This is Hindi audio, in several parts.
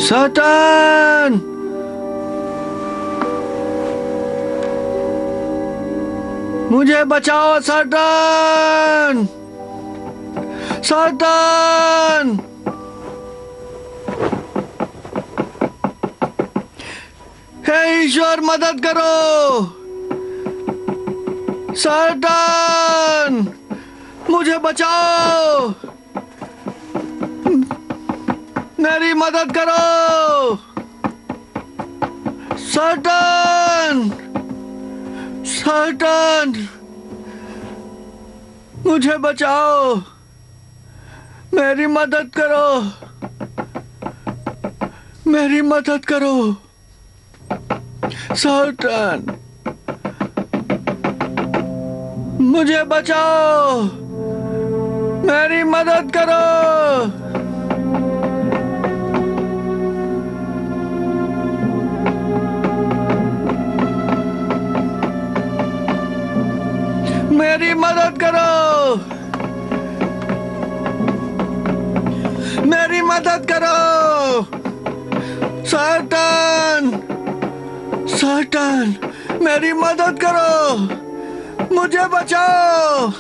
सटन! मुझे बचाओ सटन! सटन! हे ईश्वर, मदद करो! सटन! मुझे बचाओ! मेरी मदद करो! सटन! सटन! मुझे बचाओ! मेरी मदद करो! मेरी मदद करो! सटन! मुझे बचाओ! मेरी मदद करो! मेरी मदद करो! मेरी मदद करो! सटन! सटन! मेरी मदद करो! मुझे बचाओ!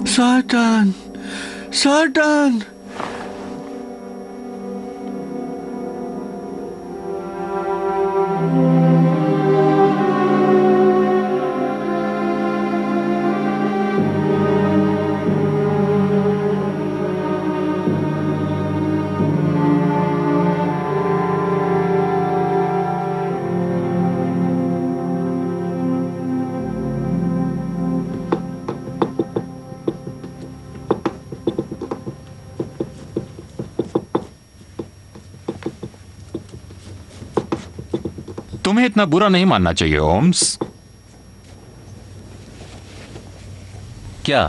सटन! सटन! तुम्हें इतना बुरा नहीं मानना चाहिए होम्स। क्या?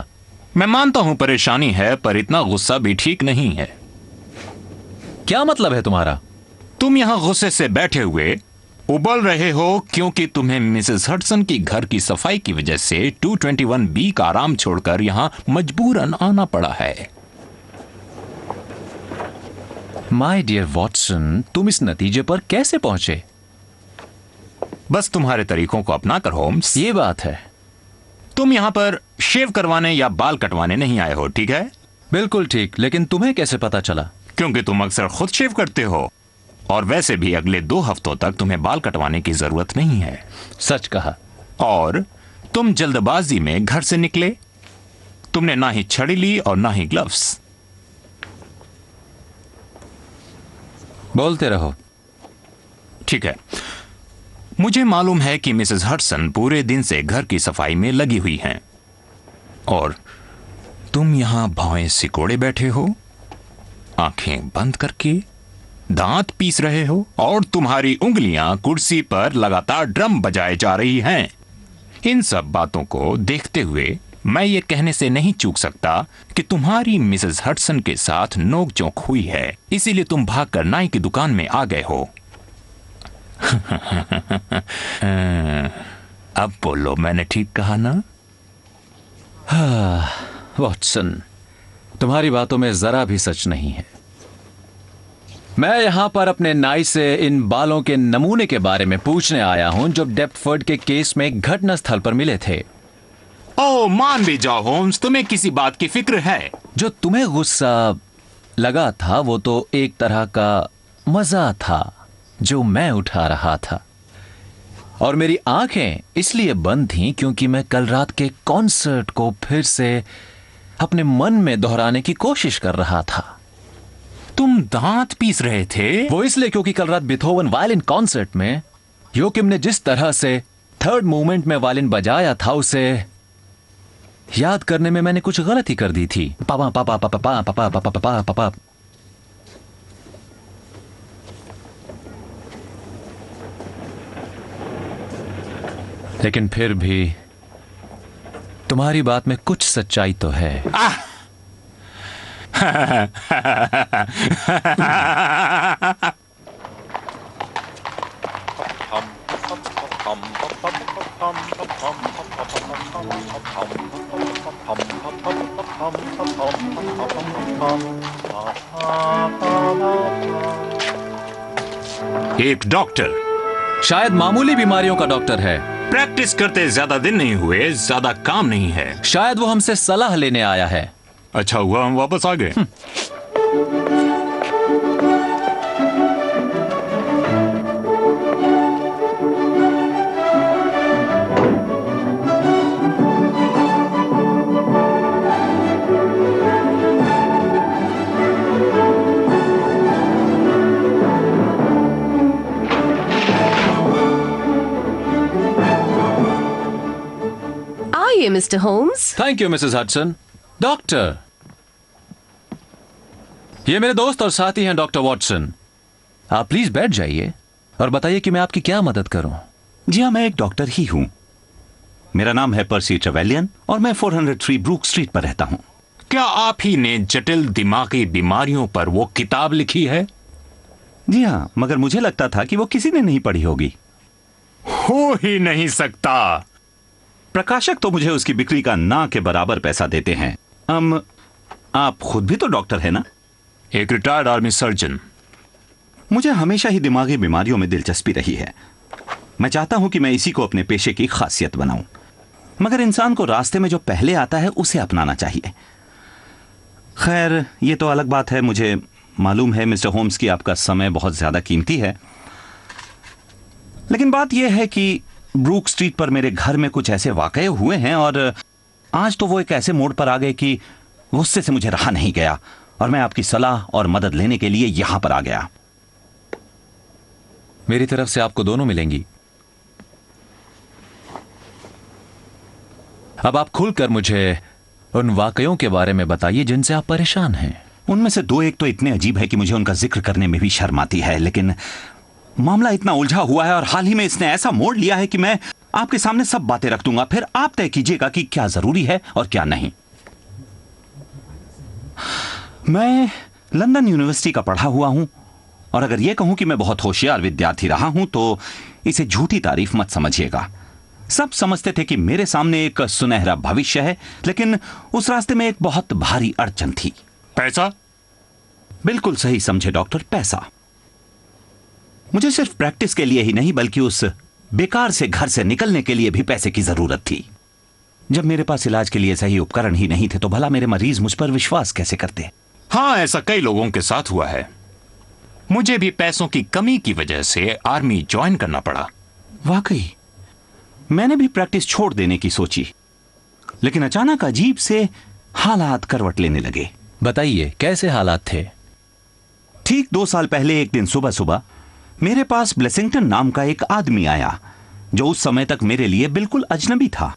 मैं मानता हूं परेशानी है, पर इतना गुस्सा भी ठीक नहीं है। क्या मतलब है तुम्हारा? तुम यहां गुस्से से बैठे हुए उबल रहे हो क्योंकि तुम्हें मिसेस हडसन की घर की सफाई की वजह से 221B का आराम छोड़कर यहां मजबूरन आना पड़ा है। माय डियर वॉटसन, तुम इस नतीजे पर कैसे पहुंचे? बस तुम्हारे तरीकों को अपना कर होम्स। ये बात है। तुम यहां पर शेव करवाने या बाल कटवाने नहीं आए हो, ठीक है? बिल्कुल ठीक, लेकिन तुम्हें कैसे पता चला? क्योंकि तुम अक्सर खुद शेव करते हो, और वैसे भी अगले 2 हफ्तों तक तुम्हें बाल कटवाने की जरूरत नहीं है। सच कहा। और तुम जल्दबाजी में घर से निकले। तुमने ना ही छड़ी ली और ना ही ग्लव्स। बोलते रहो। ठीक है, मुझे मालूम है कि मिसेस हडसन पूरे दिन से घर की सफाई में लगी हुई हैं, और तुम यहां भौएं सिकोड़े बैठे हो, आंखें बंद करके दांत पीस रहे हो, और तुम्हारी उंगलियां कुर्सी पर लगातार ड्रम बजाए जा रही हैं। इन सब बातों को देखते हुए मैं ये कहने से नहीं चूक सकता कि तुम्हारी मिसेस हडसन के साथ नोकझोंक हुई है, इसीलिए तुम भागकर नाई की दुकान में आ गए हो। अब बोलो, मैंने ठीक कहा ना? वॉटसन, तुम्हारी बातों में जरा भी सच नहीं है। मैं यहां पर अपने नाई से इन बालों के नमूने के बारे में पूछने आया हूं जो डेप्टफोर्ड के केस में घटना स्थल पर मिले थे। ओह, मान भी जाओ होम्स, तुम्हें किसी बात की फिक्र है। जो तुम्हें गुस्सा लगा था वो तो एक तरह का मजा था जो मैं उठा रहा था, और मेरी आंखें इसलिए बंद थीं क्योंकि मैं कल रात के कॉन्सर्ट को फिर से अपने मन में दोहराने की कोशिश कर रहा था। तुम दांत पीस रहे थे? वो इसलिए क्योंकि कल रात बीथोवन वायलिन कॉन्सर्ट में योकिम ने जिस तरह से थर्ड मूवमेंट में वायलिन बजाया था उसे याद करने में मैंने कुछ गलती कर दी थी। पापा पापा पापा पापा पापा पापा पापा। लेकिन फिर भी तुम्हारी बात में कुछ सच्चाई तो है। एक डॉक्टर, शायद मामूली बीमारियों का डॉक्टर है। प्रैक्टिस करते ज्यादा दिन नहीं हुए, ज्यादा काम नहीं है। शायद वो हमसे सलाह लेने आया है। अच्छा हुआ हम वापस आ गए। Are you Mr. Holmes? Thank you Mrs Hudson. Doctor, ये मेरे दोस्त और साथी हैं डॉक्टर वॉटसन। आप प्लीज बैठ जाइए और बताइए कि मैं आपकी क्या मदद करूं। जी हाँ, मैं एक डॉक्टर ही हूं। मेरा नाम है पर्सी ट्रेवेलियन और मैं 403 ब्रूक स्ट्रीट पर रहता हूं। क्या आप ही ने जटिल दिमागी बीमारियों पर वो किताब लिखी है? जी हाँ, मगर मुझे लगता था कि वो किसी ने नहीं पढ़ी होगी। हो ही नहीं सकता। प्रकाशक तो मुझे उसकी बिक्री का ना के बराबर पैसा देते हैं। आप खुद भी तो डॉक्टर है ना? एक रिटायर्ड आर्मी सर्जन। मुझे हमेशा ही दिमागी बीमारियों में दिलचस्पी रही है। मैं चाहता हूं कि मैं इसी को अपने पेशे की खासियत बनाऊं, मगर इंसान को रास्ते में जो पहले आता है उसे अपनाना चाहिए। खैर, ये तो अलग बात है। मुझे मालूम है मिस्टर होम्स कि आपका समय बहुत ज्यादा कीमती है, लेकिन बात यह है कि ब्रूक स्ट्रीट पर मेरे घर में कुछ ऐसे वाकये हुए हैं और आज तो वो एक ऐसे मोड़ पर आ गए कि गुस्से से मुझे रहा नहीं गया और मैं आपकी सलाह और मदद लेने के लिए यहां पर आ गया। मेरी तरफ से आपको दोनों मिलेंगी। अब आप खुलकर मुझे उन वाकयों के बारे में बताइए जिनसे आप परेशान हैं। उनमें से दो एक तो इतने अजीब है कि मुझे उनका जिक्र करने में भी शर्म आती है, लेकिन मामला इतना उलझा हुआ है और हाल ही में इसने ऐसा मोड़ लिया है कि मैं आपके सामने सब बातें रख दूंगा, फिर आप तय कीजिएगा कि क्या जरूरी है और क्या नहीं। मैं लंदन यूनिवर्सिटी का पढ़ा हुआ हूं और अगर यह कहूं कि मैं बहुत होशियार विद्यार्थी रहा हूं तो इसे झूठी तारीफ मत समझिएगा। सब समझते थे कि मेरे सामने एक सुनहरा भविष्य है, लेकिन उस रास्ते में एक बहुत भारी अड़चन थी। पैसा? बिल्कुल सही समझे डॉक्टर, पैसा। मुझे सिर्फ प्रैक्टिस के लिए ही नहीं बल्कि उस बेकार से घर से निकलने के लिए भी पैसे की जरूरत थी। जब मेरे पास इलाज के लिए सही उपकरण ही नहीं थे तो भला मेरे मरीज मुझ पर विश्वास कैसे करते? हाँ, ऐसा कई लोगों के साथ हुआ है। मुझे भी पैसों की कमी की वजह से आर्मी ज्वाइन करना पड़ा। वाकई मैंने भी प्रैक्टिस छोड़ देने की सोची, लेकिन अचानक अजीब से हालात करवट लेने लगे। बताइए, कैसे हालात थे? ठीक 2 साल पहले एक दिन सुबह सुबह मेरे पास ब्लेसिंगटन नाम का एक आदमी आया जो उस समय तक मेरे लिए बिल्कुल अजनबी था।